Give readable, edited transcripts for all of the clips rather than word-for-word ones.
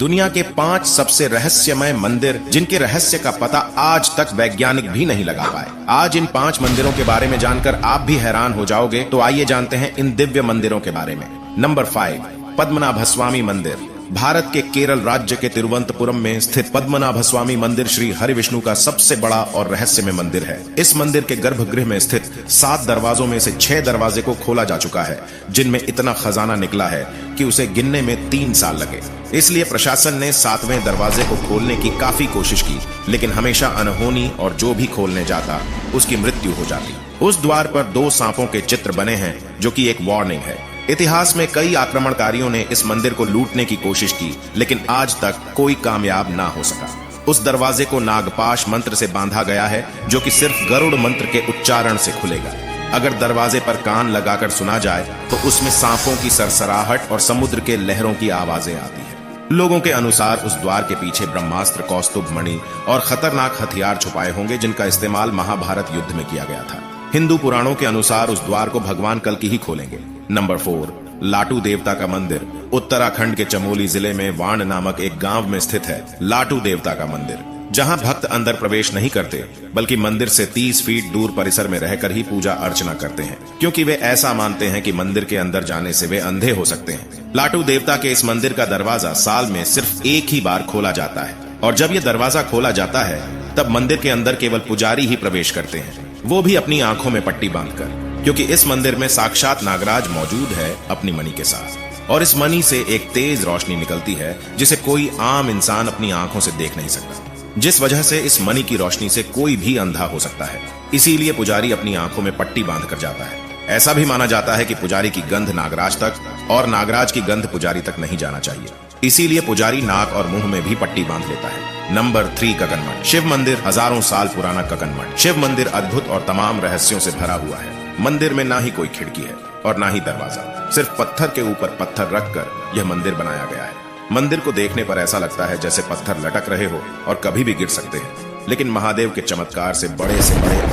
दुनिया के 5 सबसे रहस्यमय मंदिर जिनके रहस्य का पता आज तक वैज्ञानिक भी नहीं लगा पाए। आज इन 5 मंदिरों के बारे में जानकर आप भी हैरान हो जाओगे। तो आइए जानते हैं इन दिव्य मंदिरों के बारे में। नंबर 5, पद्मनाभस्वामी मंदिर। भारत के केरल राज्य के तिरुवनंतपुरम में स्थित पद्मनाभस्वामी मंदिर श्री हरिविष्णु का सबसे बड़ा और रहस्यमय मंदिर है। इस मंदिर के गर्भगृह में स्थित 7 दरवाजों में से 6 दरवाजे को खोला जा चुका है, जिनमें इतना खजाना निकला है कि उसे गिनने में 3 साल लगे। इसलिए प्रशासन ने 7वें दरवाजे को खोलने की काफी कोशिश की, लेकिन हमेशा अनहोनी और जो भी खोलने जाता उसकी मृत्यु हो जाती। उस द्वार पर 2 सांपों के चित्र बने हैं, जो कि एक वार्निंग है। इतिहास में कई आक्रमणकारियों ने इस मंदिर को लूटने की कोशिश की, लेकिन आज तक कोई कामयाब ना हो सका। उस दरवाजे को नागपाश मंत्र से बांधा गया है, जो कि सिर्फ गरुड़ मंत्र के उच्चारण से खुलेगा। अगर दरवाजे पर कान लगाकर सुना जाए तो उसमें सांपों की सरसराहट और समुद्र के लहरों की आवाजें आती है। लोगों के अनुसार उस द्वार के पीछे ब्रह्मास्त्र, कौस्तुभ मणि और खतरनाक हथियार छुपाए होंगे, जिनका इस्तेमाल महाभारत युद्ध में किया गया था। हिंदू पुराणों के अनुसार उस द्वार को भगवान कल्कि ही खोलेंगे। नंबर 4, लाटू देवता का मंदिर। उत्तराखंड के चमोली जिले में वाण नामक एक गांव में स्थित है लाटू देवता का मंदिर, जहां भक्त अंदर प्रवेश नहीं करते, बल्कि मंदिर से 30 फीट दूर परिसर में रहकर ही पूजा अर्चना करते हैं, क्योंकि वे ऐसा मानते हैं कि मंदिर के अंदर जाने से वे अंधे हो सकते हैं। लाटू देवता के इस मंदिर का दरवाजा साल में सिर्फ एक ही बार खोला जाता है, और जब यह दरवाजा खोला जाता है तब मंदिर के अंदर केवल पुजारी ही प्रवेश करते हैं, वो भी अपनी आंखों में पट्टी बांधकर, क्योंकि इस मंदिर में साक्षात नागराज मौजूद है अपनी मणि के साथ। और इस मणि से एक तेज रोशनी निकलती है, जिसे कोई आम इंसान अपनी आंखों से देख नहीं सकता, जिस वजह से इस मणि की रोशनी से कोई भी अंधा हो सकता है। इसीलिए पुजारी अपनी आंखों में पट्टी बांधकर जाता है। ऐसा भी माना जाता है कि पुजारी की गंध नागराज तक और नागराज की गंध पुजारी तक नहीं जाना चाहिए, इसीलिए पुजारी नाक और मुंह में भी पट्टी बांध लेता है। नंबर 3, ककनमठ। शिव मंदिर हजारों साल पुराना ककनमठ। शिव मंदिर अद्भुत और तमाम रहस्यों से भरा हुआ है। मंदिर में ना ही कोई खिड़की है और ना ही दरवाजा, सिर्फ पत्थर के ऊपर पत्थर रखकर यह मंदिर बनाया गया है। मंदिर को देखने पर ऐसा लगता है जैसे पत्थर लटक रहे हो और कभी भी गिर सकते हैं, लेकिन महादेव के चमत्कार से बड़े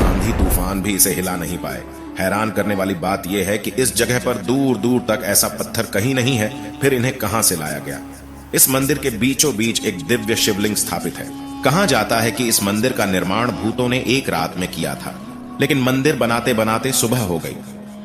आंधी तूफान भी इसे हिला नहीं पाए। हैरान करने वाली बात यह है कि इस जगह पर दूर दूर तक ऐसा पत्थर कहीं नहीं है, फिर इन्हें कहां से लाया गया। इस मंदिर के बीचों बीच एक दिव्य शिवलिंग स्थापित है। कहा जाता है कि इस मंदिर का निर्माण भूतों ने एक रात में किया था, लेकिन मंदिर बनाते बनाते सुबह हो गई,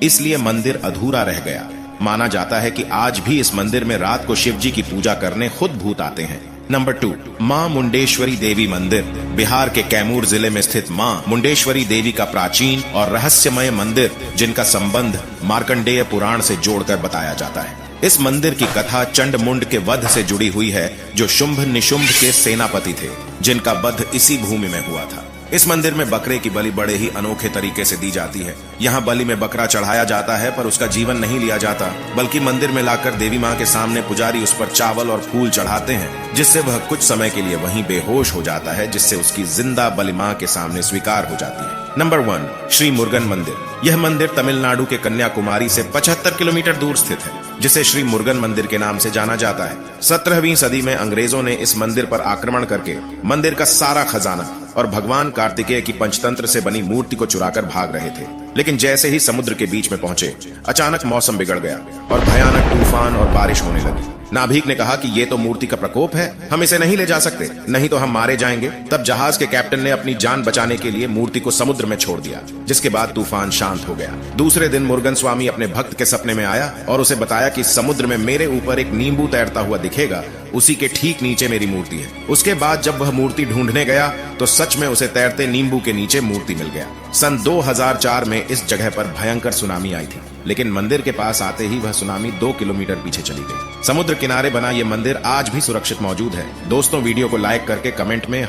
इसलिए मंदिर अधूरा रह गया। माना जाता है कि आज भी इस मंदिर में रात को शिव जी की पूजा करने खुद भूत आते हैं। नंबर 2, मां मुंडेश्वरी देवी मंदिर। बिहार के कैमूर जिले में स्थित मां मुंडेश्वरी देवी का प्राचीन और रहस्यमय मंदिर, जिनका संबंध मार्कंडेय पुराण से जोड़कर बताया जाता है। इस मंदिर की कथा चंडमुंड के वध से जुड़ी हुई है, जो शुंभ निशुंभ के सेनापति थे, जिनका वध इसी भूमि में हुआ था। इस मंदिर में बकरे की बलि बड़े ही अनोखे तरीके से दी जाती है। यहाँ बलि में बकरा चढ़ाया जाता है, पर उसका जीवन नहीं लिया जाता, बल्कि मंदिर में लाकर देवी माँ के सामने पुजारी उस पर चावल और फूल चढ़ाते हैं, जिससे वह कुछ समय के लिए वहीं बेहोश हो जाता है, जिससे उसकी जिंदा बलि माँ के सामने स्वीकार हो जाती है। नंबर 1, श्री मुरुगन मंदिर। यह मंदिर तमिलनाडु के कन्याकुमारी से 75 किलोमीटर दूर स्थित है, जिसे श्री मुरुगन मंदिर के नाम से जाना जाता है। 17वीं सदी में अंग्रेजों ने इस मंदिर पर आक्रमण करके मंदिर का सारा खजाना और भगवान कार्तिकेय की पंचतंत्र से बनी मूर्ति को चुराकर भाग रहे थे। लेकिन जैसे ही समुद्र के बीच में पहुंचे, अचानक मौसम बिगड़ गया और भयानक तूफान और बारिश होने लगी। नाभिक ने कहा कि ये तो मूर्ति का प्रकोप है, हम इसे नहीं ले जा सकते, नहीं तो हम मारे जाएंगे। तब जहाज के कैप्टन ने अपनी जान बचाने के लिए मूर्ति को समुद्र में छोड़ दिया, जिसके बाद तूफान शांत हो गया। दूसरे दिन मुरुगन स्वामी अपने भक्त के सपने में आया और उसे बताया कि समुद्र में मेरे ऊपर एक नींबू तैरता हुआ दिखेगा, उसी के ठीक नीचे मेरी मूर्ति है। उसके बाद जब वह मूर्ति ढूंढने गया तो सच में उसे तैरते नींबू के नीचे मूर्ति मिल गया। सन 2004 में इस जगह पर भयंकर सुनामी आई थी, लेकिन मंदिर के पास आते ही वह सुनामी 2 किलोमीटर पीछे चली गई। समुद्र किनारे बना यह मंदिर आज भी सुरक्षित मौजूद है। दोस्तों, वीडियो को लाइक करके कमेंट में